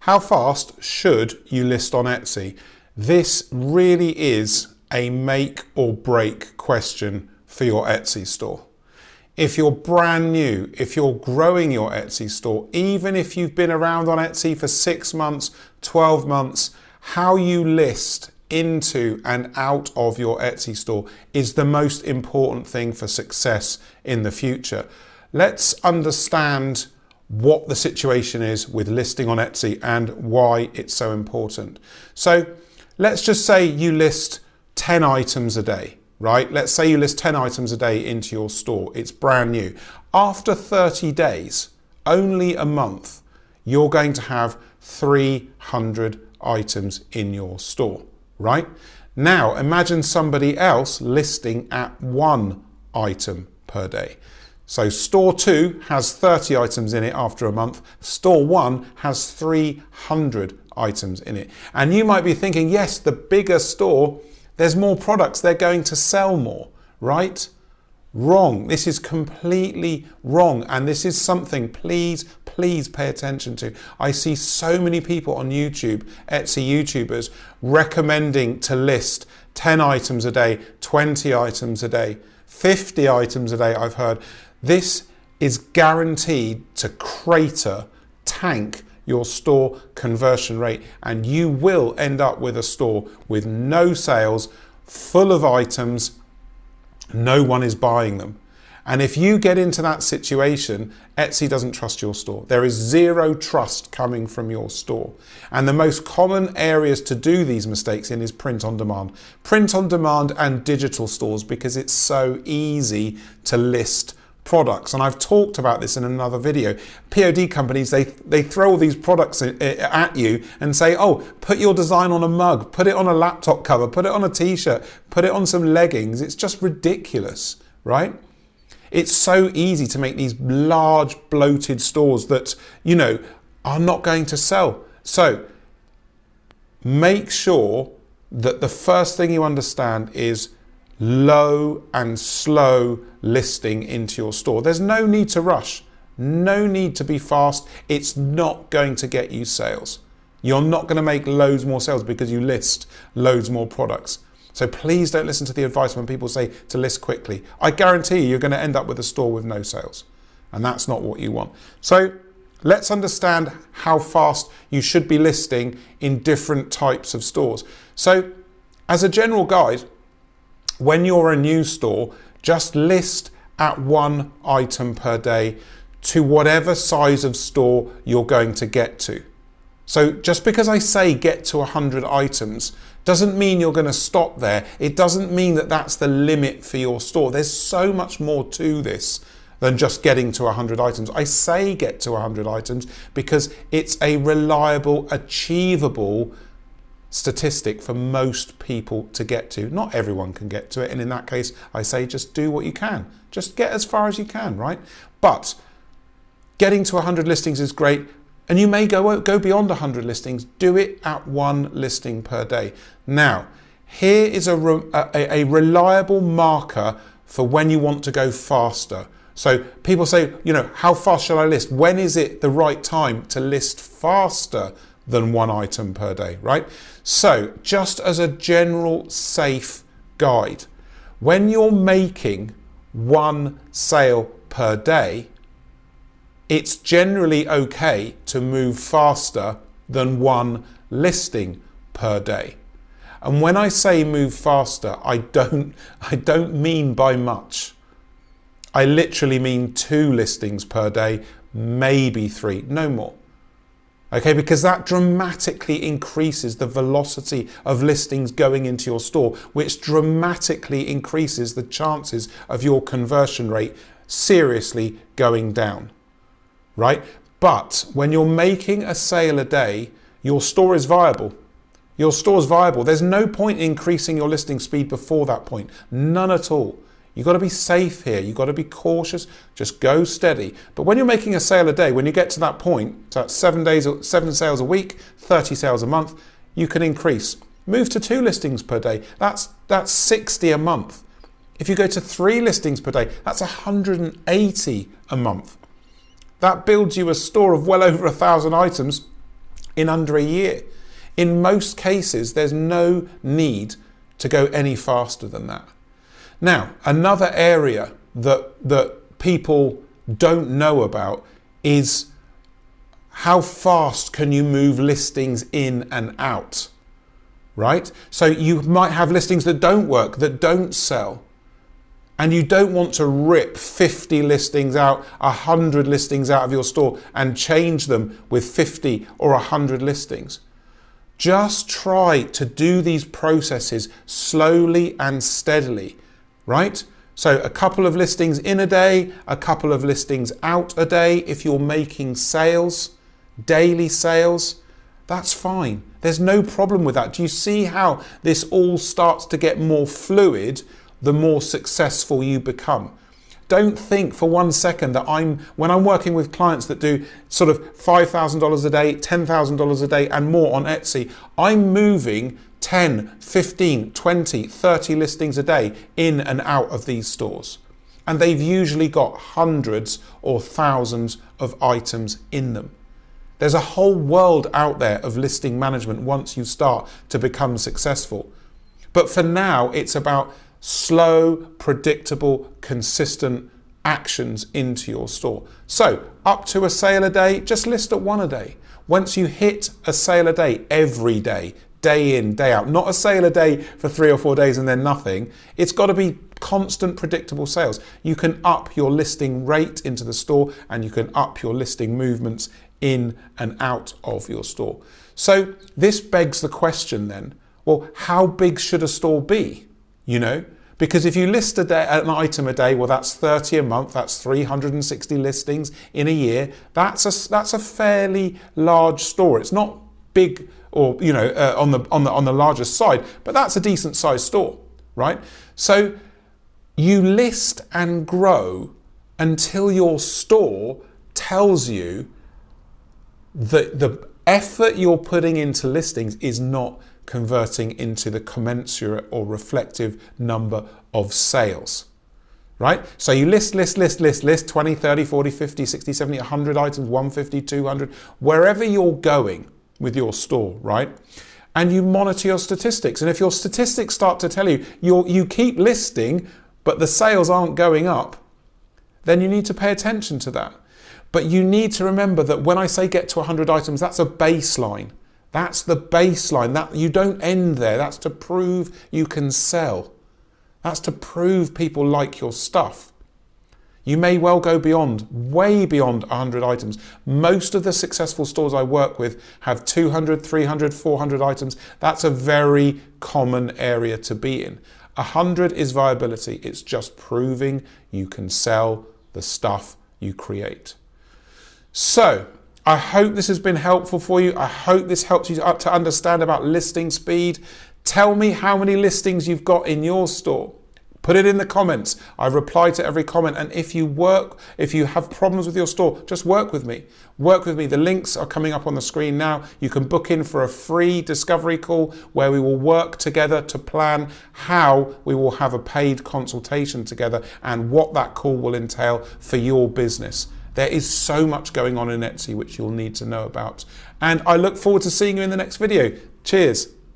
How fast should you list on Etsy? This really is a make or break question for your Etsy store. If you're brand new, if you're growing your Etsy store, even if you've been around on Etsy for 6 months, 12 months, how you list into and out of your Etsy store is the most important thing for success in the future. Let's understand what the situation is with listing on Etsy and why it's so important. So let's just say you list 10 items a day, right? Let's say you list 10 items a day into your store. It's brand new. After 30 days, only a month, you're going to have 300 items in your store, right? Now, imagine somebody else listing at 1 item per day. So store 2 has 30 items in it after a month. Store 1 has 300 items in it. And you might be thinking, yes, the bigger store, there's more products, they're going to sell more, right? Wrong. This is completely wrong. And this is something, please pay attention to. I see so many people on YouTube, Etsy YouTubers, recommending to list 10 items a day, 20 items a day, 50 items a day, I've heard. This is guaranteed to tank your store conversion rate, and you will end up with a store with no sales, full of items, no one is buying them. And if you get into that situation, Etsy doesn't trust your store. There is zero trust coming from your store. And the most common areas to do these mistakes in is print on demand. Print on demand and digital stores, because it's so easy to list products. And I've talked about this in another video. POD companies, they throw all these products at you and say, oh, put your design on a mug, put it on a laptop cover, put it on a t-shirt, put it on some leggings. It's just ridiculous, right? It's so easy to make these large bloated stores that, you know, are not going to sell. So make sure that the first thing you understand is low and slow listing into your store. There's no need to rush, no need to be fast. It's not going to get you sales. You're not going to make loads more sales because you list loads more products. So please don't listen to the advice when people say to list quickly. I guarantee you're going to end up with a store with no sales, and that's not what you want. So let's understand how fast you should be listing in different types of stores. So as a general guide, when you're a new store, just list at 1 item per day to whatever size of store you're going to get to. So just because I say get to 100 items doesn't mean you're going to stop there. It doesn't mean that that's the limit for your store. There's so much more to this than just getting to 100 items. I say get to 100 items because it's a reliable, achievable statistic for most people to get to. Not everyone can get to it, and in that case I say just do what you can. Just get as far as you can, right? But getting to 100 listings is great, and you may go beyond 100 listings. Do it at 1 listing per day. Now, here is a reliable marker for when you want to go faster. So people say, you know, how fast shall I list? When is it the right time to list faster than 1 item per day, right? So just as a general safe guide, when you're making 1 sale per day, it's generally okay to move faster than 1 listing per day. And when I say move faster, I don't mean by much. I literally mean 2 listings per day, maybe 3, no more. Okay, because that dramatically increases the velocity of listings going into your store, which dramatically increases the chances of your conversion rate seriously going down, right? But when you're making a sale a day, your store is viable. Your store is viable. There's no point in increasing your listing speed before that point. None at all. You've got to be safe here. You've got to be cautious. Just go steady. But when you're making a sale a day, when you get to that point, so that's 7 sales a week, 30 sales a month, you can increase. Move to 2 listings per day. That's 60 a month. If you go to 3 listings per day, that's 180 a month. That builds you a store of well over 1,000 items in under a year. In most cases, there's no need to go any faster than that. Now, another area that people don't know about is how fast can you move listings in and out, right? So you might have listings that don't work, that don't sell, and you don't want to rip 50 listings out, 100 listings out of your store and change them with 50 or 100 listings. Just try to do these processes slowly and steadily, right? So a couple of listings in a day, a couple of listings out a day. If you're making sales, daily sales, that's fine. There's no problem with that. Do you see how this all starts to get more fluid the more successful you become? Don't think for 1 second that when I'm working with clients that do sort of $5,000 a day, $10,000 a day and more on Etsy, I'm moving 10, 15, 20, 30 listings a day in and out of these stores. And they've usually got hundreds or thousands of items in them. There's a whole world out there of listing management once you start to become successful. But for now, it's about slow, predictable, consistent actions into your store. So up to a sale a day, just list at one a day. Once you hit a sale a day every day, day in, day out, not a sale a day for 3 or 4 days and then nothing. It's got to be constant, predictable sales. You can up your listing rate into the store and you can up your listing movements in and out of your store. So this begs the question then, well, how big should a store be? You know, because if you list an item a day, well, that's 30 a month, that's 360 listings in a year. That's a fairly large store. It's not big or, you know, on the larger side, but that's a decent sized store, right? So you list and grow until your store tells you that the effort you're putting into listings is not converting into the commensurate or reflective number of sales, right? So you list 20, 30, 40, 50, 60, 70, 100 items, 150, 200, wherever you're going with your store, right? And you monitor your statistics. And if your statistics start to tell you you keep listing, but the sales aren't going up, then you need to pay attention to that. But you need to remember that when I say get to 100 items, that's a baseline. That's the baseline. That you don't end there. That's to prove you can sell. That's to prove people like your stuff. You may well go beyond, way beyond 100 items. Most of the successful stores I work with have 200, 300, 400 items. That's a very common area to be in. 100 is viability. It's just proving you can sell the stuff you create. So, I hope this has been helpful for you. I hope this helps you to understand about listing speed. Tell me how many listings you've got in your store. Put it in the comments. I reply to every comment. And if you have problems with your store, just work with me. Work with me. The links are coming up on the screen now. You can book in for a free discovery call where we will work together to plan how we will have a paid consultation together and what that call will entail for your business. There is so much going on in Etsy which you'll need to know about. And I look forward to seeing you in the next video. Cheers.